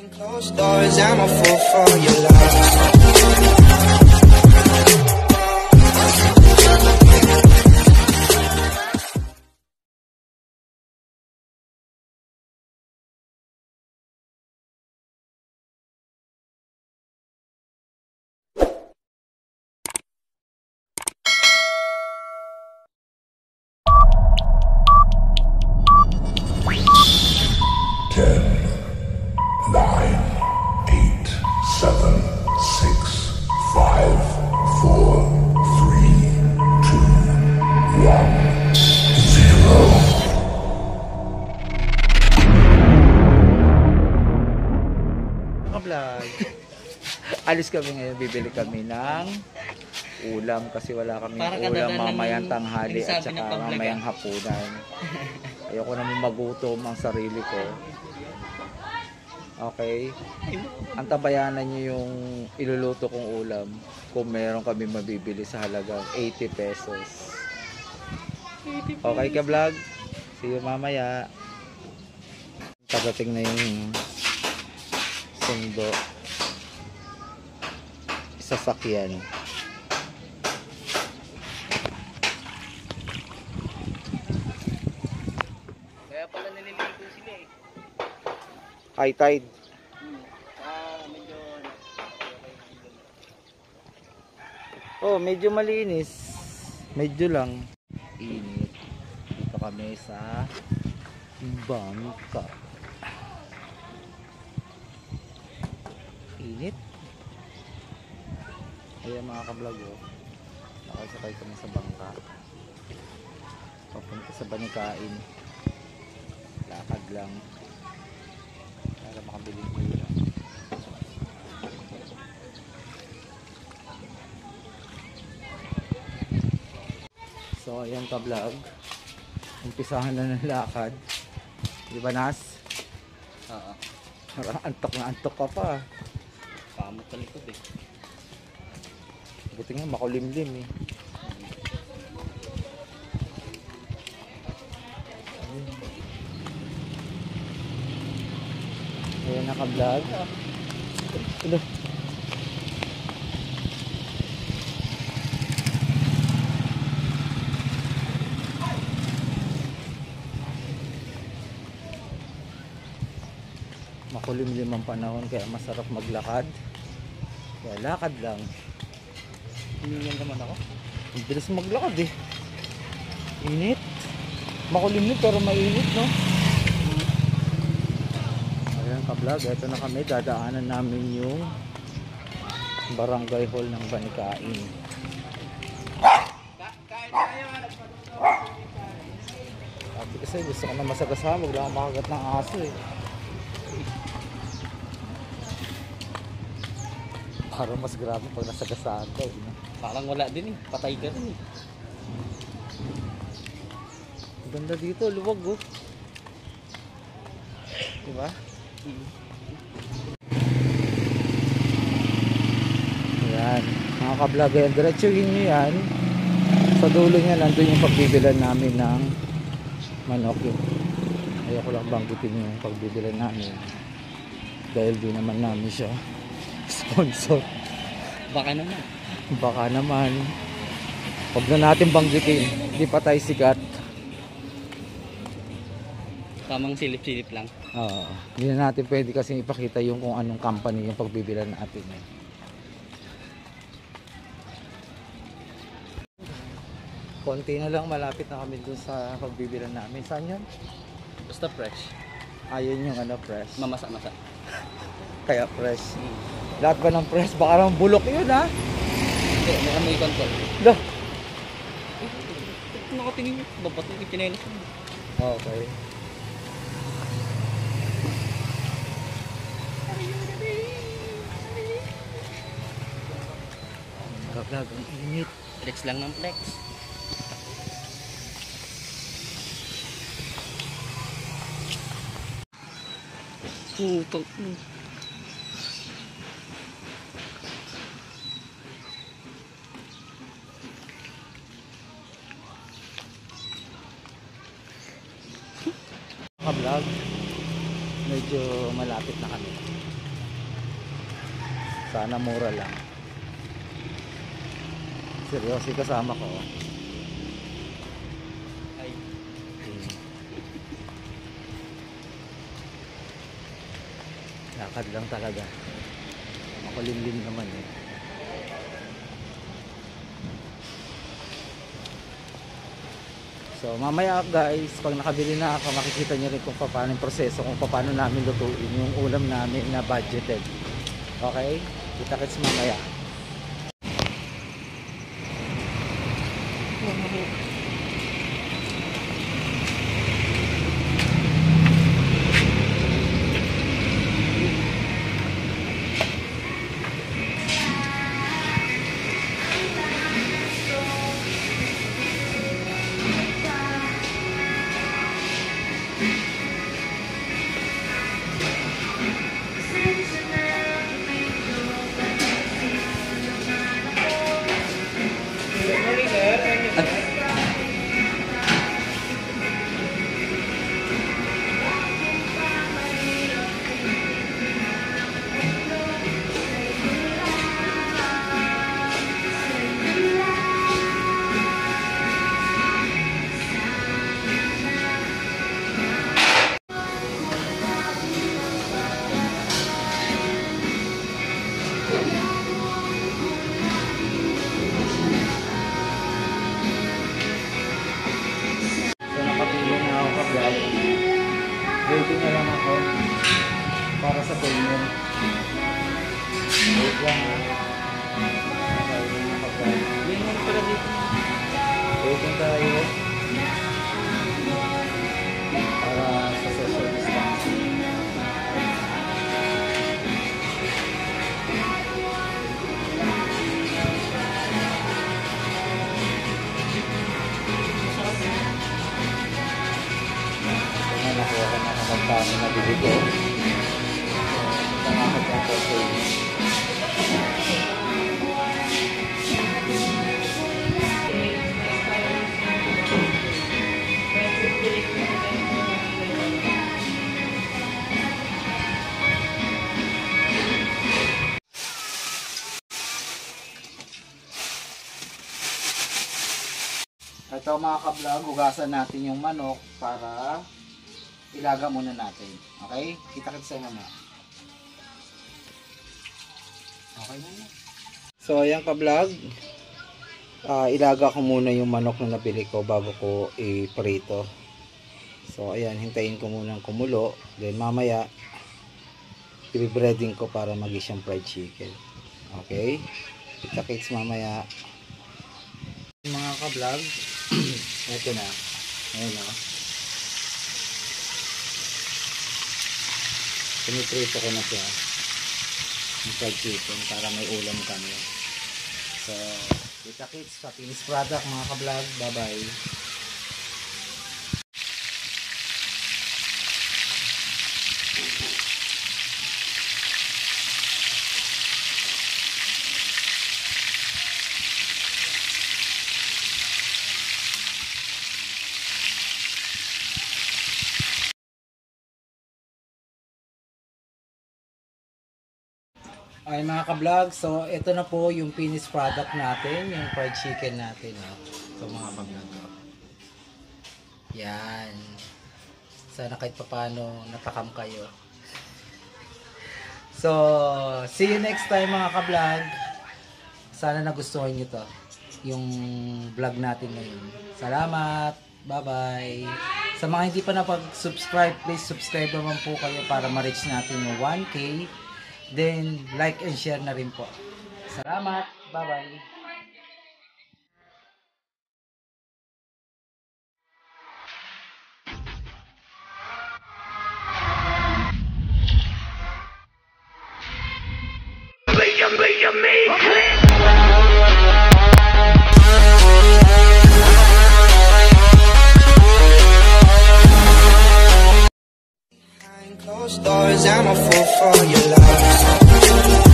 Closed doors, I'm a fool for your love. Alis kami ngayon, bibili kami ng ulam kasi wala kami ulam mamayang tanghali at saka mamayang hapunan. Ayoko naman magutom ang sarili ko. Okay? Antabayanan nyo yung iluluto kong ulam kung meron kami mabibili sa halagang 80 pesos. Okay ka vlog? See you mamaya. Pagdating na yung sundo. Sasakyan. Kaya pala nililigo sila eh. High tide. Medyo Oh, medyo malinis. Medyo lang. Init. Dito kami sa bangka. Init. Ayan mga ka-vlog, oh. Nakasakay kami sa bangka. Papunta sa Banikain. Lakad lang. Para makabili ng ulam. So ayan ka-vlog. Umpisahan na ng lakad. Di ba Nas? Oo. Antok na antok ka pa. Kamot sa likod eh. Buti nga makulimlim eh. Ayan naka-vlog. Ito. Makulimlim ang panahon kaya masarap maglakad. Kaya lakad lang. Hiningan naman ako. Ang bilis maglakad eh. Init. Makulimlim pero mainit, no? Ayan ka-vlog. Ito na kami. Dadaanan namin yung barangay hall ng Banikain. Sabi kasi gusto ko na masagasama. Huwag lang makagat ng aso eh. Parang mas grabe pag nasagasaan ka eh. Parang wala din eh. Patay ka din eh. Ganda dito, luwag oh. Diba? Ayan, mga ka-vlog, diretsuhin nyo yan. Sa dulo niya, nandun yung pagbibilan namin ng manok yun. Ayoko lang banggitin yung pagbibilan namin. Dahil di naman namin siya sponsor. Baka naman. Baka naman. Huwag na natin banggitin. Hindi pa tayo sikat. Tamang silip-silip lang. Oo. Hindi na natin pwede kasi ipakita yung kung anong company yung pagbibilan natin. Konti na lang, malapit na kami dun sa pagbibilan namin. Saan yun? Basta fresh. Ayun yung ano, fresh. Mamasa-masa. Kaya fresh. Lahat ba ng fresh? Baka naman bulok yun ha? Hindi, meron may control. Dah. Nakatingin yun. Dapat yung ikinelas mo. Okay. Vlog, ang init. Flex lang ng flex. Putok. Ka-vlog, medyo malapit na kami. Sana mura lang. Seryoso kasama ko. Ay. Lakad lang talaga. Makulimlim naman eh. So mamaya guys, pag nakabili na ako, makikita nyo rin kung paano yung proseso, kung paano namin lutuin yung ulam namin na budgeted. Okay? Kita-kits mamaya. Waiting na lang ako para sa payment. Wait lang ha. Ganyan pala dito. Waiting tayo para sa social distancing. Nakuha ka na kapag paano nabili ko. Nanakot ang photo. Ito mga ka-vlog, hugasan natin yung manok para ilaga muna natin. Okay? Kita-kits sa mama. Okay na. So ayan ka-vlog. Ilaga ko muna yung manok na nabili ko bago ko i-prito. So ayan, hintayin ko muna kumulo. Then mamaya i-breading ko para maging siyang fried chicken. Okay? Kita-kits mamaya. Mga ka-vlog, ito na. Ayan o. Piniprito ko na siya yung fried chicken para may ulam kami. So, kita-kits sa finished product mga ka-vlog. Bye bye. Ay mga ka-vlog, so ito na po yung finished product natin, yung fried chicken natin. So mga ka-vlog, yan. Sana kahit paano natakam kayo. So, see you next time mga ka-vlog. Sana nagustuhan nyo to, yung vlog natin ngayon. Salamat, bye bye. Sa mga hindi pa napag-subscribe, please subscribe naman po kayo para ma-reach natin yung 1K. Then, like and share na rin po. Salamat. Bye-bye. Behind closed doors, I'm a fool for your love.